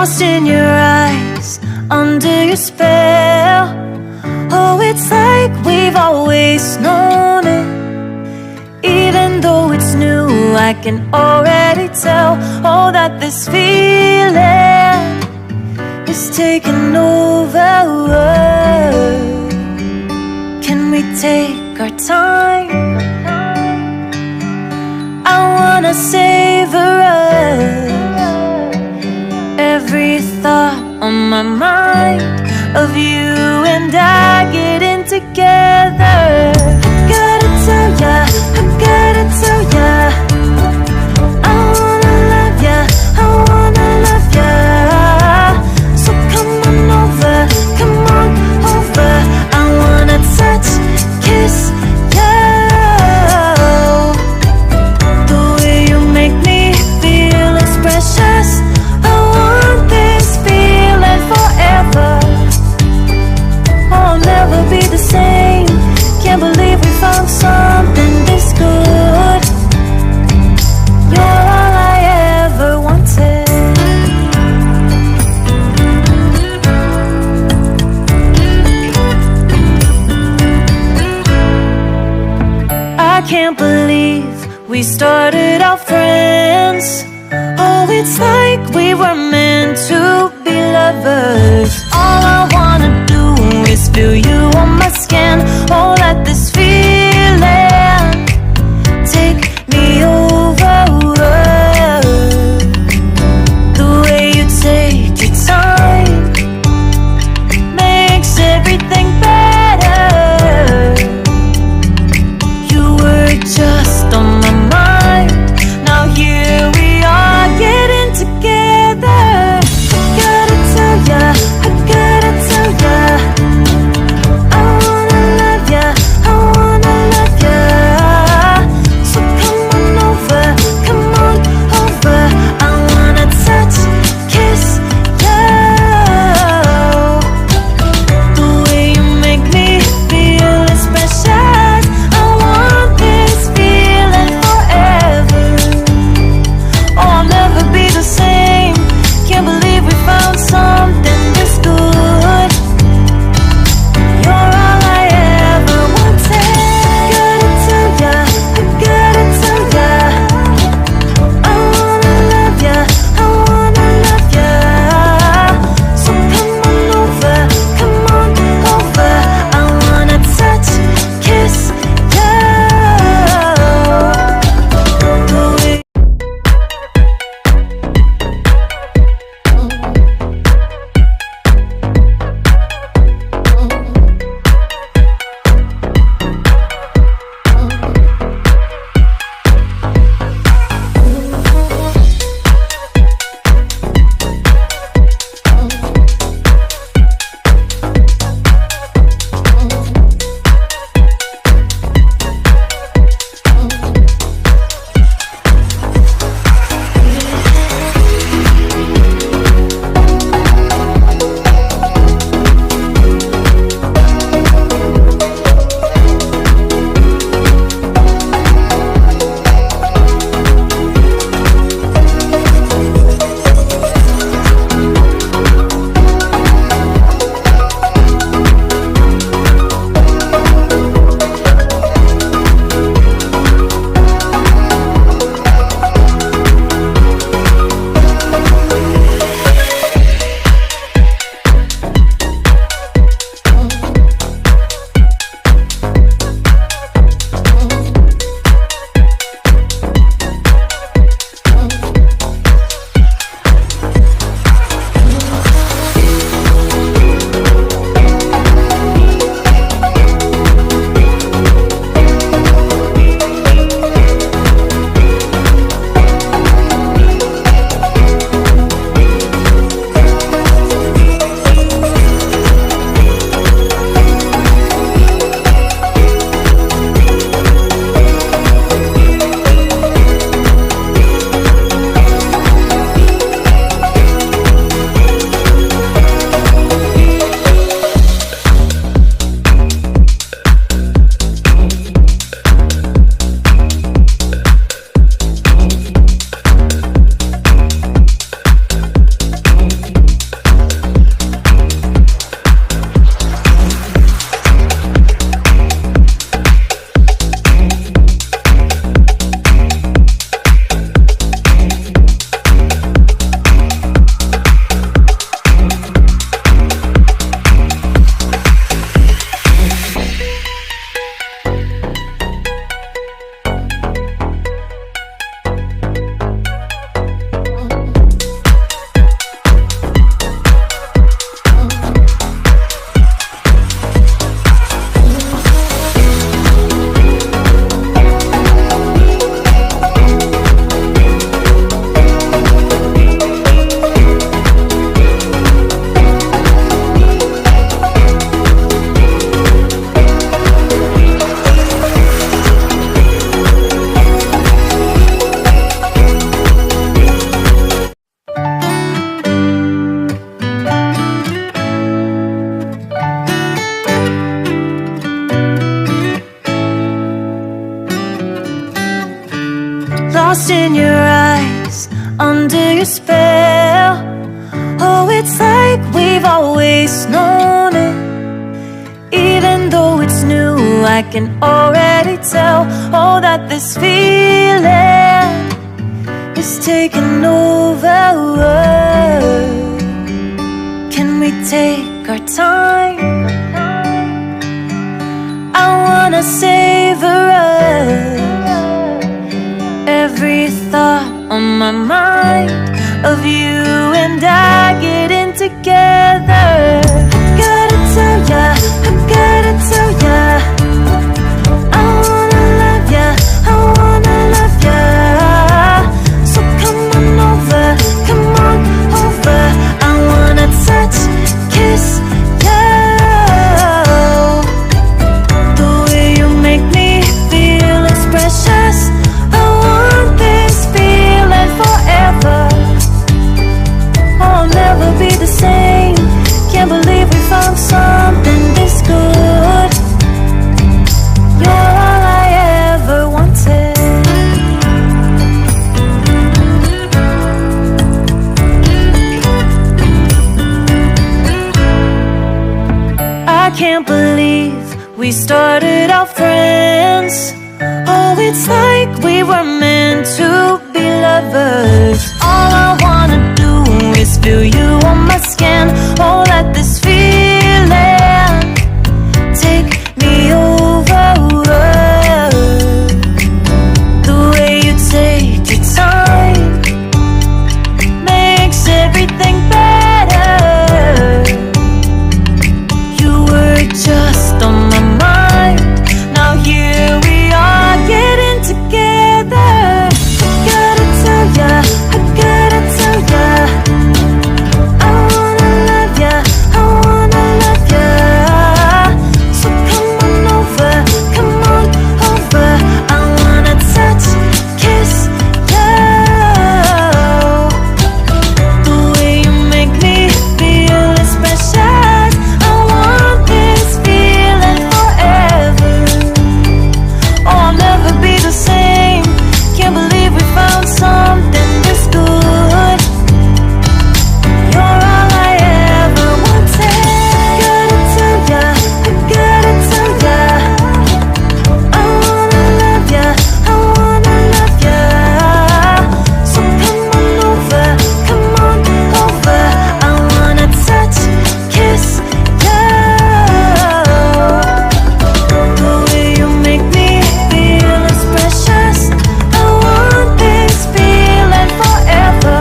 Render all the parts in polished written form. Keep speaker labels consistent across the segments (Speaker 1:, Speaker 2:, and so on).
Speaker 1: lost in your eyes, under your spell. Oh, it's like we've always known it. Even though it's new, I can already tell. Oh, that this feeling is taking over. Can we take our time? I wanna savor us. Every thought on my mind of you and I getting together. Gotta tell ya, I gotta tell ya, I wanna love ya, I wanna love ya. So come on over, come on over. I wanna touch, kiss ya. The way you make me feel is precious. I want this feeling forever. I'll never be the same. Can't believe we found something this good. You're all I ever wanted. I can't believe we started out friends. Oh, it's like we were meant to be lovers. All I wanna do is feel you on my skin. Oh, let this feeling take me over. The way you take your time makes everything better. You were just on my mind. Now here we are getting together. I gotta tell ya, I in your eyes, under your spell. Oh, it's like we've always known it. Even though it's new, I can already tell. Oh, that this feeling is taking over. Can we take our time? I wanna savor us. Every thought on my mind of you and I getting together. Gotta tell ya, I gotta tell ya, I wanna love ya, I wanna love ya. So come on over, come on over. I wanna touch, kiss ya. The way you make me feel is precious. I want this feeling forever. I'll never be the same. Can't believe we found something this good. You're all I ever wanted. I can't believe we started out friends. Oh, it's like we were meant to be lovers. All I wanna do is feel you on my skin. Oh, let this feeling take me over. The way you take your time makes everything better. You were just on my mind. Now here we are getting together. Gotta tell ya, I gotta tell ya, I wanna love ya, I wanna love ya. So come on over, come on over. I wanna touch, kiss ya. The way you make me feel is precious. I want this feeling forever. Oh, I'll never be the same. Can't believe we found something this good. You're all I ever wanted. Gotta tell ya, I gotta tell ya, I wanna love ya, I wanna love ya. So come on over, come on over. I wanna touch, kiss ya. The way you make me feel is precious. I want this feeling forever.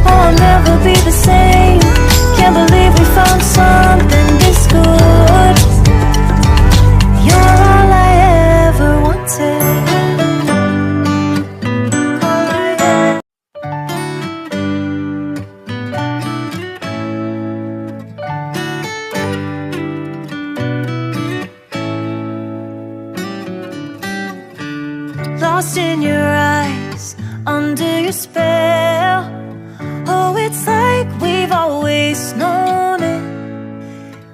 Speaker 1: Oh, I'll never be the same. Can't believe we found something this good. You're all I ever wanted. Lost in your eyes, under your spell. Oh, it's like we've always known it.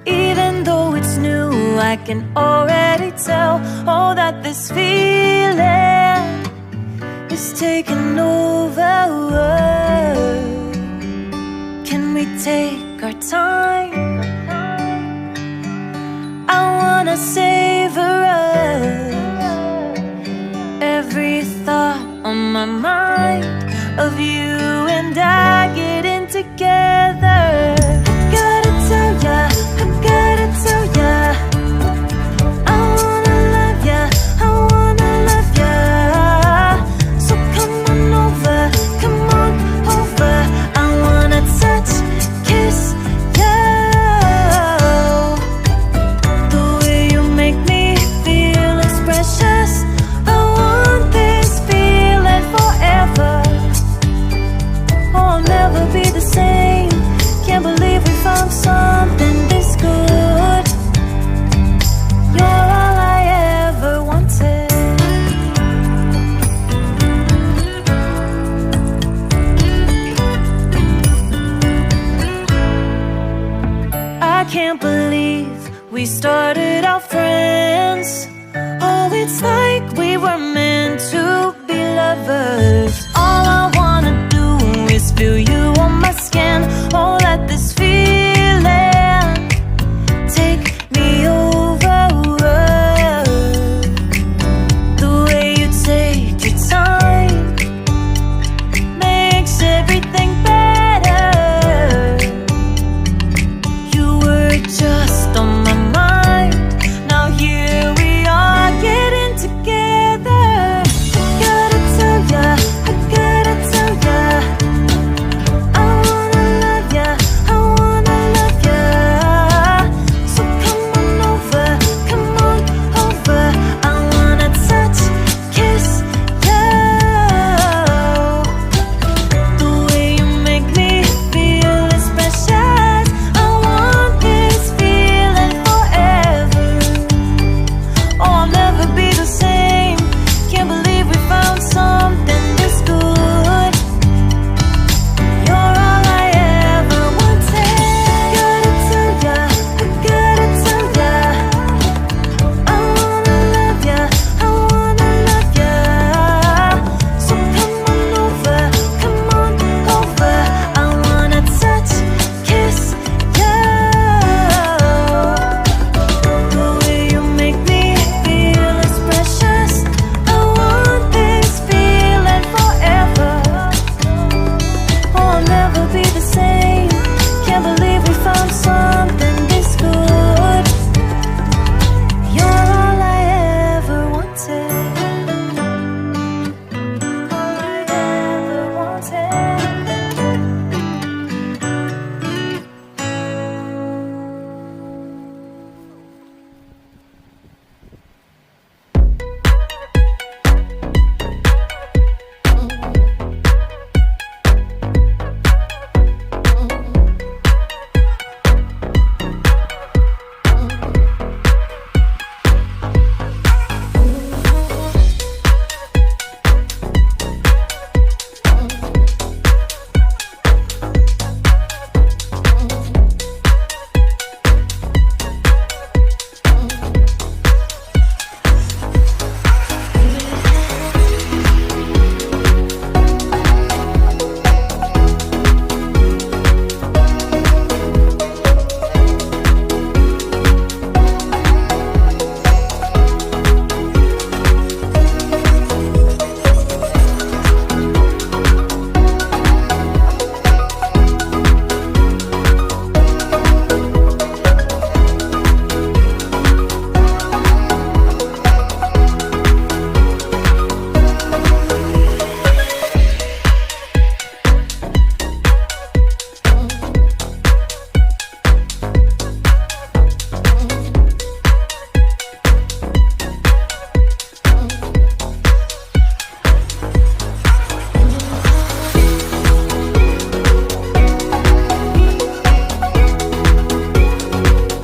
Speaker 1: Even though it's new, I can already tell. Oh, that this feeling is taking over. Can we take our time? I wanna savor us. Every thought on my mind of you and I getting together. Gotta tell ya, I gotta tell ya, I wanna love ya, I wanna love ya. So come on over, come on over. I wanna touch, kiss ya. The way you make me feel is precious. I want this feeling forever. Oh, I'll never be the same. Can't believe we found something this good. You're all I ever wanted. I can't believe we started out friends.